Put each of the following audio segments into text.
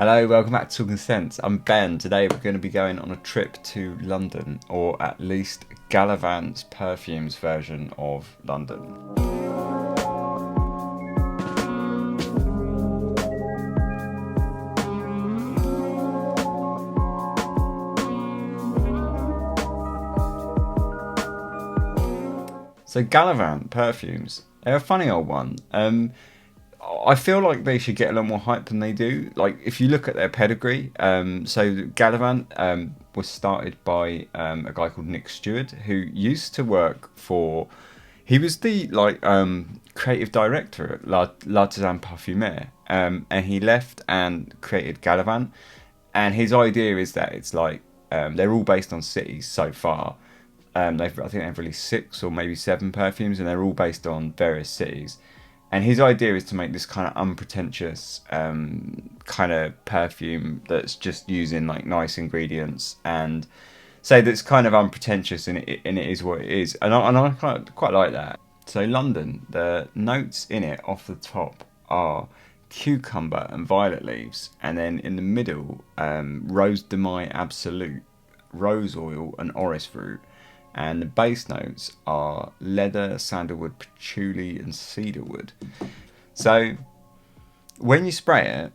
Hello, welcome back to Talking Sense. I'm Ben. Today we're going to be going on a trip to London, or at least Gallivant's Perfumes version of London. So Gallivant Perfumes, they're a funny old one. I feel like they should get a lot more hype than they do. Like, if you look at their pedigree, so Gallivant was started by a guy called Nick Stewart, who used to work for. He was the creative director at L'Artisan Parfumeur, and he left and created Gallivant. And his idea is that it's like they're all based on cities so far. I think they've released 6 or maybe 7 perfumes, and they're all based on various cities. And his idea is to make this kind of unpretentious kind of perfume that's just using like nice ingredients and say that's kind of unpretentious and it is what it is. And I quite like that. So London, the notes in it off the top are cucumber and violet leaves, and then in the middle, rose de mai absolute, rose oil and orris root. And the base notes are leather, sandalwood, patchouli and cedarwood. So when you spray it,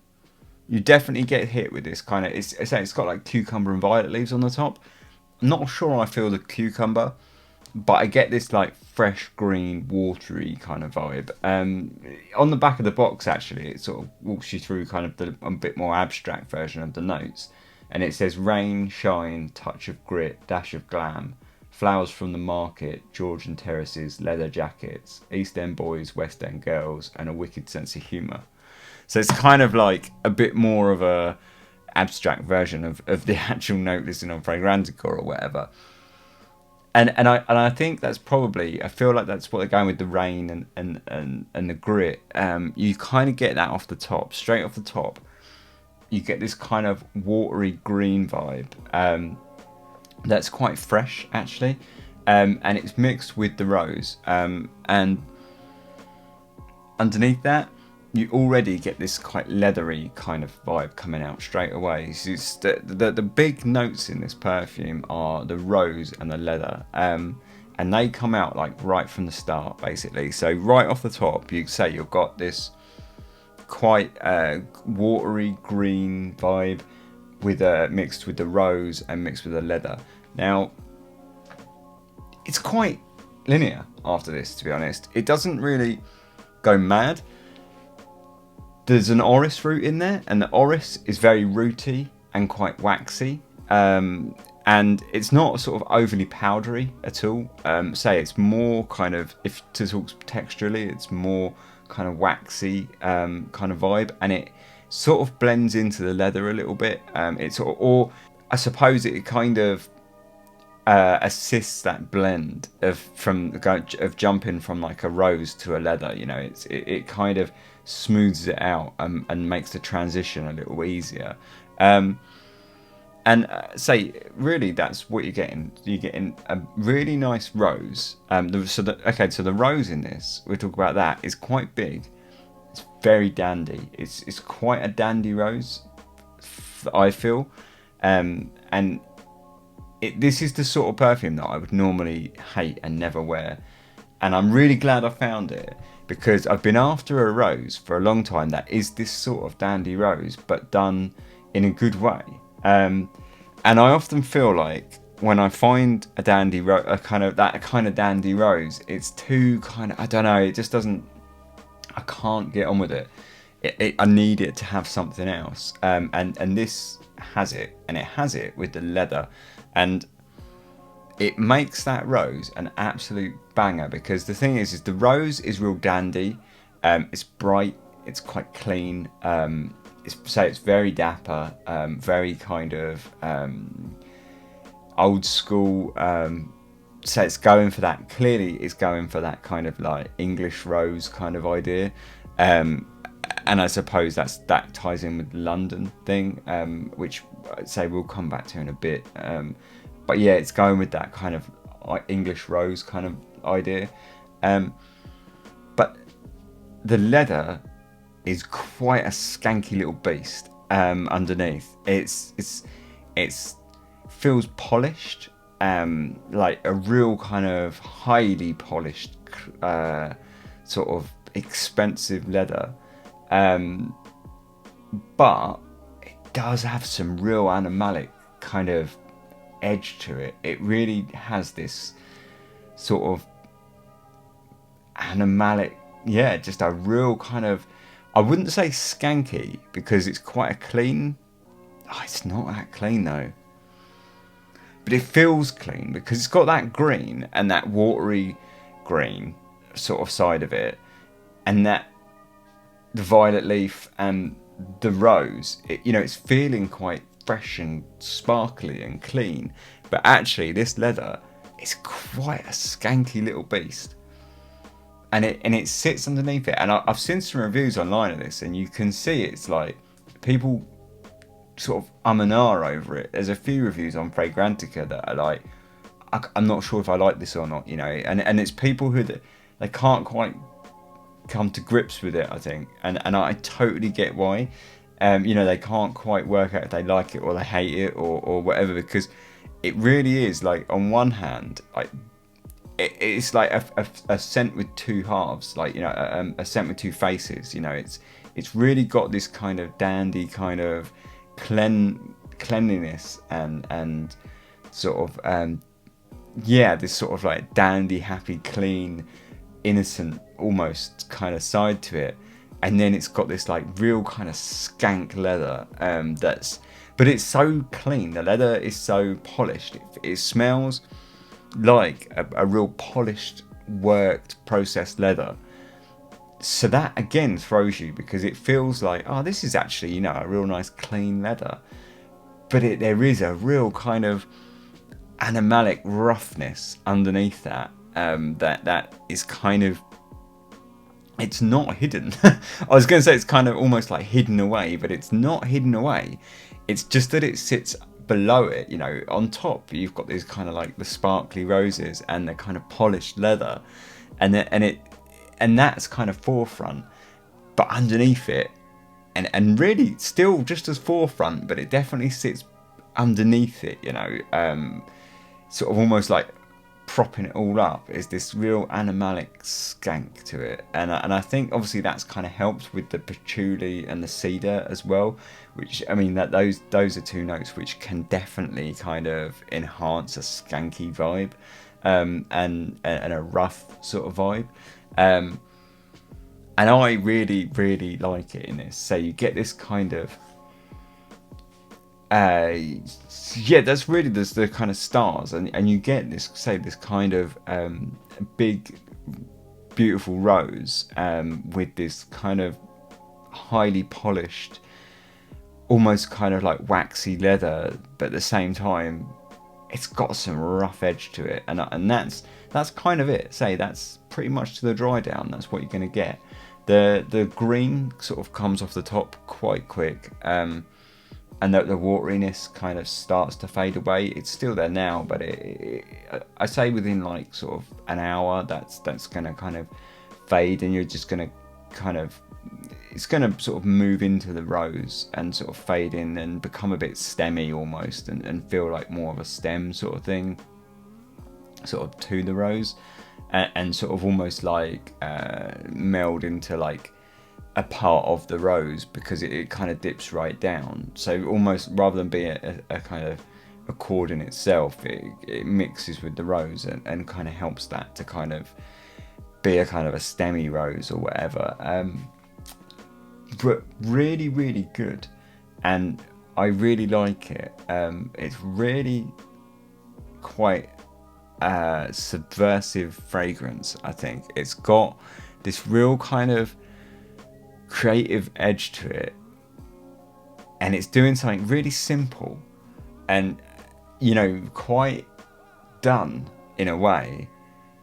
you definitely get hit with this kind of, it's got like cucumber and violet leaves on the top. I'm not sure I feel the cucumber, but I get this like fresh green watery kind of vibe. On the back of the box actually, it sort of walks you through kind of a bit more abstract version of the notes, and it says rain, shine, touch of grit, dash of glam, flowers from the market, Georgian terraces, leather jackets, East End boys, West End girls, and a wicked sense of humour. So it's kind of like a bit more of a abstract version of the actual note listed on Fragrantica or whatever. And I think that's probably, I feel like that's what they're going with, the rain and the grit. You kind of get that off the top, straight off the top. You get this kind of watery green vibe. That's quite fresh actually, and it's mixed with the rose, and underneath that you already get this quite leathery kind of vibe coming out straight away. So it's the big notes in this perfume are the rose and the leather, and they come out like right from the start basically. So right off the top you say you've got this quite watery green vibe with mixed with the rose and mixed with the leather. Now, it's quite linear after this, to be honest. It doesn't really go mad. There's an orris root in there, and the orris is very rooty and quite waxy. And it's not sort of overly powdery at all. Say it's more kind of, if to talk texturally, it's more kind of waxy kind of vibe, and it sort of blends into the leather a little bit. Or I suppose it kind of assists that blend of jumping from like a rose to a leather. You know, it kind of smooths it out and makes the transition a little easier. Say really, that's what you're getting. You're getting a really nice rose. So the rose in this, we'll talk about that, is quite big. It's very dandy. It's quite a dandy rose, I feel, and this is the sort of perfume that I would normally hate and never wear, and I'm really glad I found it, because I've been after a rose for a long time that is this sort of dandy rose but done in a good way. And I often feel like when I find a dandy that kind of dandy rose, it's too kind of, I don't know, it just doesn't, I can't get on with it. I need it to have something else, and this has it, and it has it with the leather, and it makes that rose an absolute banger, because the thing is the rose is real dandy, it's bright, it's quite clean, it's very dapper, very kind of old school, so it's going for that, clearly it's going for that kind of like English rose kind of idea, and I suppose that ties in with the London thing, which I'd say we'll come back to in a bit, but yeah, it's going with that kind of English rose kind of idea, but the leather is quite a skanky little beast. underneath. It's feels polished, like a real kind of highly polished, sort of expensive leather, but it does have some real animalic kind of edge to it. It really has this sort of animalic, yeah, just a real kind of, I wouldn't say skanky because it's quite a clean. Oh, it's not that clean though, but it feels clean because it's got that green and that watery green sort of side of it, and that the violet leaf and the rose. It's feeling quite fresh and sparkly and clean, but actually this leather is quite a skanky little beast. And it sits underneath it, and I've seen some reviews online of this, and you can see it's like people sort of and ah over it. There's a few reviews on Fragrantica that are like, I'm not sure if I like this or not, and it's people who they can't quite come to grips with it, I think, and I totally get why. They can't quite work out if they like it or they hate it or whatever, because it really is like, on one hand, like it's like a scent with two halves, like a scent with two faces. It's really got this kind of dandy kind of cleanliness and sort of this sort of like dandy, happy, clean, innocent almost kind of side to it, and then it's got this like real kind of skank leather, but it's so clean. The leather is so polished. It smells like a real polished, worked, processed leather. So that again throws you, because it feels like, oh, this is actually a real nice clean leather, but there is a real kind of animalic roughness underneath that, that is kind of, it's not hidden. I was going to say it's kind of almost like hidden away, but it's not hidden away. It's just that it sits below it. On top you've got these kind of like the sparkly roses and the kind of polished leather, and that's kind of forefront, but underneath it, and really still just as forefront, but it definitely sits underneath it, sort of almost like propping it all up, is this real animalic skank to it, and I think obviously that's kind of helped with the patchouli and the cedar as well, which, I mean, that those are two notes which can definitely kind of enhance a skanky vibe, and a rough sort of vibe, and I really, really like it in this. So you get this kind of that's really the kind of stars, and you get this kind of big, beautiful rose, with this kind of highly polished, almost kind of like waxy leather, but at the same time it's got some rough edge to it, and that's kind of it. That's pretty much to the dry down. That's what you're going to get. The green sort of comes off the top quite quick, and the wateriness kind of starts to fade away. It's still there now, but I say within like sort of an hour, that's going to kind of fade, and you're just going to kind of, it's going to sort of move into the rose and sort of fade in and become a bit stemmy almost, and feel like more of a stem sort of thing, sort of to the rose, and sort of almost like meld into like a part of the rose, because it kind of dips right down. So almost, rather than be a kind of a chord in itself, it mixes with the rose and kind of helps that to kind of be a kind of a stemmy rose or whatever. But really, really good, and I really like it. It's really quite a subversive fragrance. I think it's got this real kind of creative edge to it, and it's doing something really simple and quite done in a way,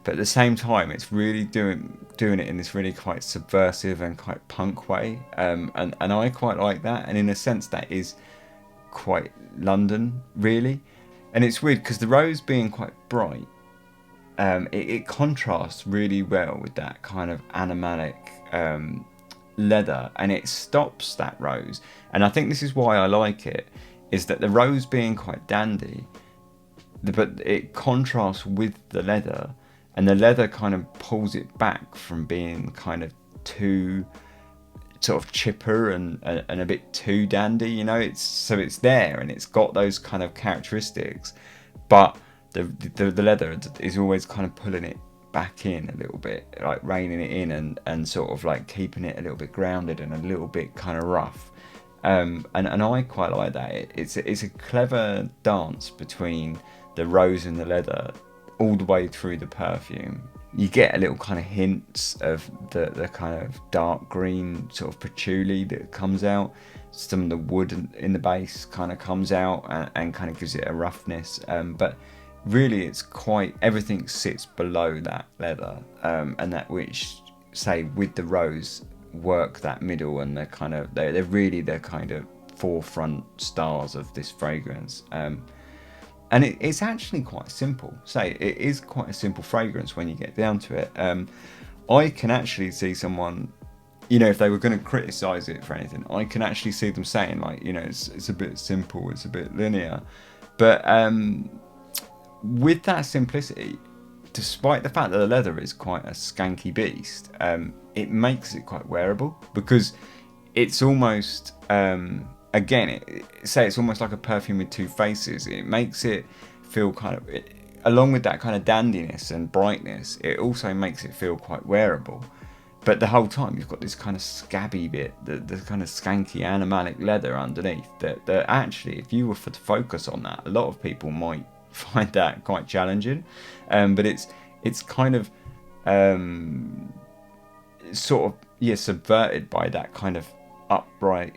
but at the same time it's really doing it in this really quite subversive and quite punk way, and I quite like that, and in a sense that is quite London really. And it's weird because the rose being quite bright, it contrasts really well with that kind of animalic, leather, and it stops that rose. And I think this is why I like it, is that the rose being quite dandy, but it contrasts with the leather, and the leather kind of pulls it back from being kind of too sort of chipper and a bit too dandy, you know. It's there and it's got those kind of characteristics, but the leather is always kind of pulling it back in a little bit, like reining it in and sort of like keeping it a little bit grounded and a little bit kind of rough. And I quite like that. It's a clever dance between the rose and the leather all the way through the perfume. You get a little kind of hints of the kind of dark green sort of patchouli that comes out. Some of the wood in the base kind of comes out and kind of gives it a roughness. But really, it's quite, everything sits below that leather, and that which, say, with the rose, work that middle, and they're really the kind of forefront stars of this fragrance. And it's actually quite simple. Say, it is quite a simple fragrance when you get down to it. I can actually see someone, you know, if they were going to criticize it for anything, I can actually see them saying, like, you know, it's a bit simple, it's a bit linear. But with that simplicity, despite the fact that the leather is quite a skanky beast, it makes it quite wearable, because it's almost, again, it's almost like a perfume with two faces. It makes it feel kind of, along with that kind of dandiness and brightness, it also makes it feel quite wearable. But the whole time you've got this kind of scabby bit, the kind of skanky animalic leather underneath, that actually, if you were to focus on that, a lot of people might find that quite challenging. But it's kind of sort of, yeah, subverted by that kind of upright,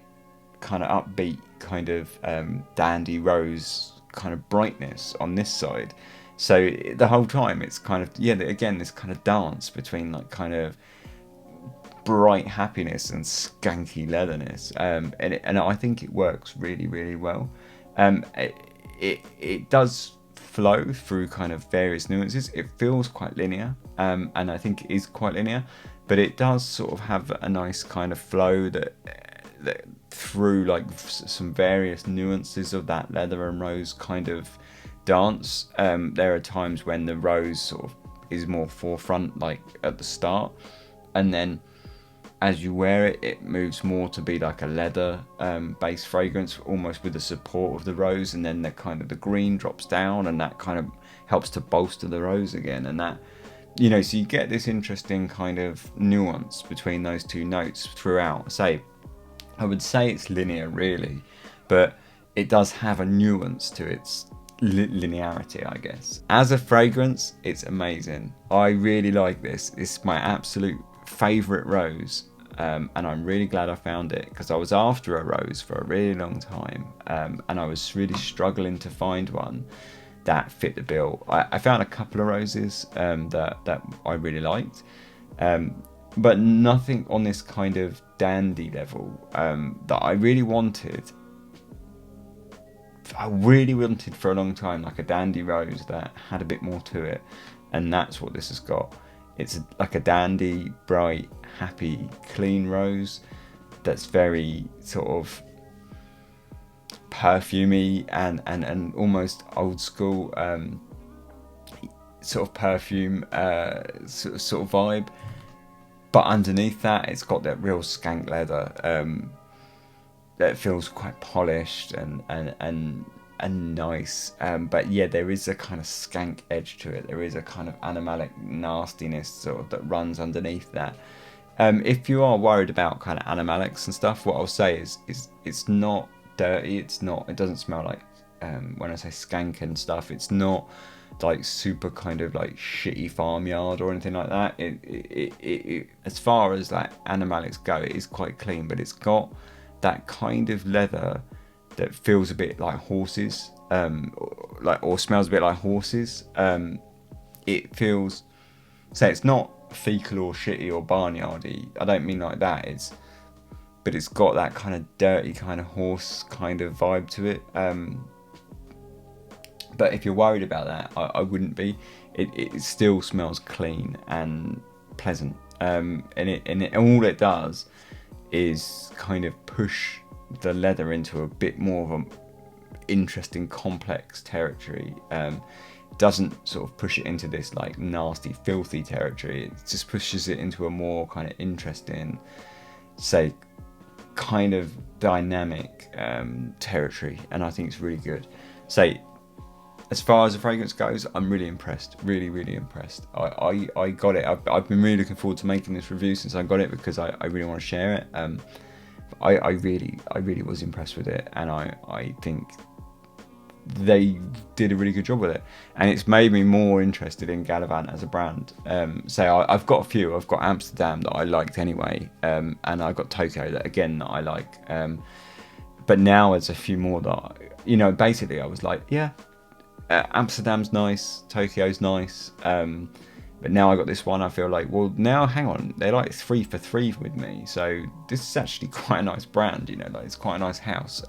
kind of upbeat, kind of dandy rose kind of brightness on this side. So the whole time it's kind of, yeah, again, this kind of dance between like kind of bright happiness and skanky leatherness, and I think it works really, really well. It does flow through kind of various nuances. It feels quite linear, and I think it is quite linear, but it does sort of have a nice kind of flow that through like some various nuances of that leather and rose kind of dance. There are times when the rose sort of is more forefront, like at the start, and then as you wear it, it moves more to be like a leather based fragrance, almost with the support of the rose, and then the kind of the green drops down, and that kind of helps to bolster the rose again, and that, you know, so you get this interesting kind of nuance between those two notes throughout. I would say it's linear, really, but it does have a nuance to its linearity, I guess. As a fragrance, it's amazing. I really like this. It's my absolute favourite rose, and I'm really glad I found it, because I was after a rose for a really long time, and I was really struggling to find one that fit the bill. I found a couple of roses that I really liked, but nothing on this kind of dandy level that I really wanted. I really wanted for a long time, like a dandy rose that had a bit more to it, and that's what this has got. It's like a dandy, bright, happy, clean rose that's very sort of perfumey and almost old school sort of perfume sort of vibe. But underneath that, it's got that real skank leather that feels quite polished and nice. But yeah, there is a kind of skank edge to it. There is a kind of animalic nastiness sort of that runs underneath that. If you are worried about kind of animalics and stuff, what I'll say is it's not dirty. It doesn't smell like, when I say skank and stuff, it's not like super kind of like shitty farmyard or anything like that. It as far as like animalics go, it is quite clean, but it's got that kind of leather that feels a bit like horses, or smells a bit like horses. It feels, say, it's not fecal or shitty or barnyardy. I don't mean like that. But it's got that kind of dirty kind of horse kind of vibe to it. But if you're worried about that, I wouldn't be. It still smells clean and pleasant, and all it does is kind of push the leather into a bit more of an interesting, complex territory. Doesn't sort of push it into this like nasty, filthy territory. It just pushes it into a more kind of interesting, say, kind of dynamic territory, and I think it's really good. Say, as far as the fragrance goes, I'm really impressed. Really impressed. I got it. I've been really looking forward to making this review since I got it, because I really want to share it. I really was impressed with it, and I think they did a really good job with it, and it's made me more interested in Gallivant as a brand. So I've got a few. I've got Amsterdam that I liked anyway, and I got Tokyo that again that I like. But now there's a few more that basically I was like, yeah, Amsterdam's nice, Tokyo's nice. But now I got this one, I feel like, well, now hang on, they're like 3 for 3 with me. So this is actually quite a nice brand, like it's quite a nice house.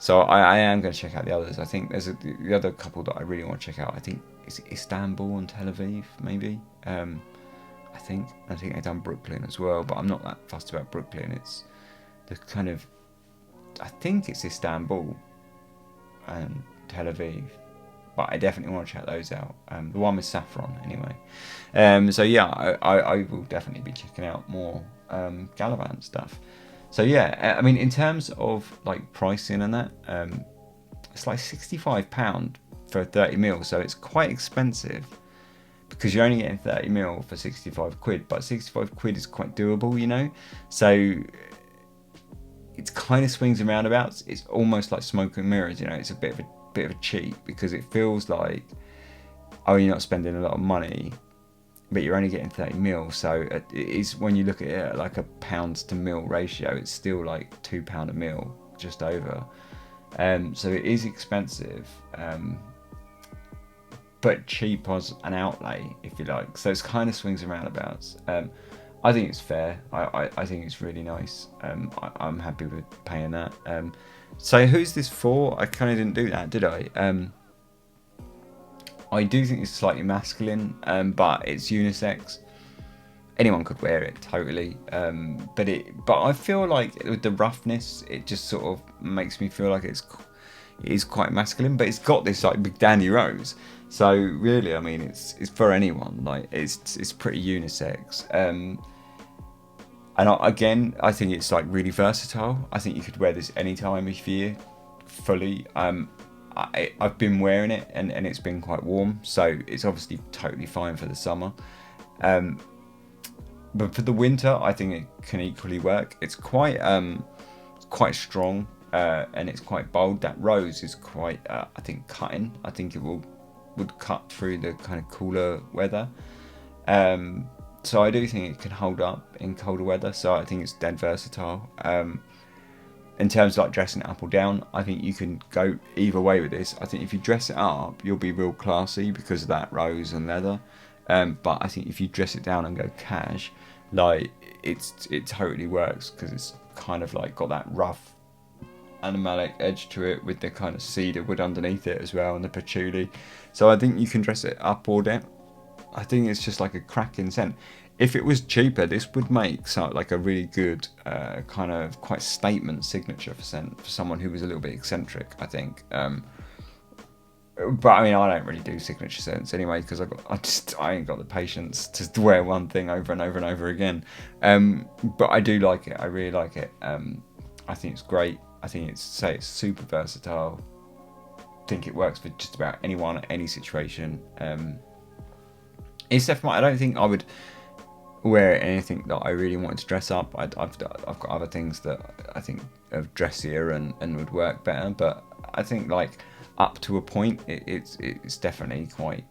So I am going to check out the others. I think there's the other couple that I really want to check out. I think it's Istanbul and Tel Aviv, maybe. I think they've done Brooklyn as well, but I'm not that fussed about Brooklyn. It's the kind of, I think it's Istanbul and Tel Aviv, but I definitely want to check those out. The one with saffron, anyway. So yeah, I will definitely be checking out more Gallivant stuff. So yeah, I mean, in terms of like pricing and that, it's like £65 for 30ml, so it's quite expensive because you're only getting 30ml for 65 quid, but 65 quid is quite doable, So it's kind of swings and roundabouts. It's almost like smoke and mirrors, It's a bit of a cheat because it feels like, oh, you're not spending a lot of money, but you're only getting 30ml, so it is, when you look at it like a pounds to mil ratio, it's still like £2 a mil, just over. So it is expensive, but cheap as an outlay, if you like. So it's kind of swings and roundabouts. I think it's fair. I think it's really nice. I'm happy with paying that. So who's this for? I kind of didn't do that, did I? I do think it's slightly masculine, but it's unisex. Anyone could wear it, totally. But I feel like with the roughness, it just sort of makes me feel like it is quite masculine. But it's got this like big dandy rose. So really, I mean, it's for anyone. Like it's pretty unisex. And again, I think it's like really versatile. I think you could wear this any time of year, fully. I've been wearing it and it's been quite warm, so it's obviously totally fine for the summer. But for the winter, I think it can equally work. It's quite strong, and it's quite bold. That rose is quite, I think, cutting. I think it would cut through the kind of cooler weather. So I do think it can hold up in colder weather. So I think it's dead versatile. In terms of like dressing it up or down, I think you can go either way with this. I think if you dress it up, you'll be real classy because of that rose and leather. But I think if you dress it down and go cash, like it totally works because it's kind of like got that rough animalic edge to it with the kind of cedar wood underneath it as well and the patchouli. So I think you can dress it up or down. I think it's just like a cracking scent. If it was cheaper, this would make like a really good kind of quite statement signature for someone who was a little bit eccentric, I think. But I mean, I don't really do signature scents anyway because I ain't got the patience to wear one thing over and over and over again. But I do like it. I really like it. I think it's great. I think it's super versatile. I think it works for just about anyone at any situation. It's definitely. I don't think I would wear anything that I really wanted to dress up. I've got other things that I think are dressier and would work better, but I think like up to a point it's definitely quite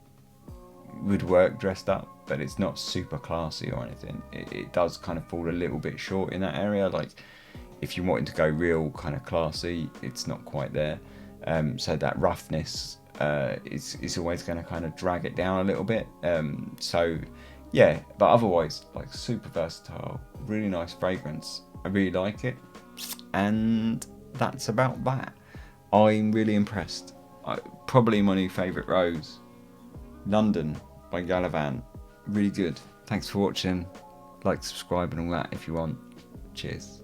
would work dressed up, but it's not super classy or anything. It does kind of fall a little bit short in that area. Like if you wanted to go real kind of classy, it's not quite there. So that roughness is always going to kind of drag it down a little bit. So yeah, but otherwise, like super versatile, really nice fragrance. I really like it, and that's about that. I'm really impressed. Probably my new favourite rose, London by Gallivant. Really good. Thanks for watching. Like, subscribe and all that if you want. Cheers.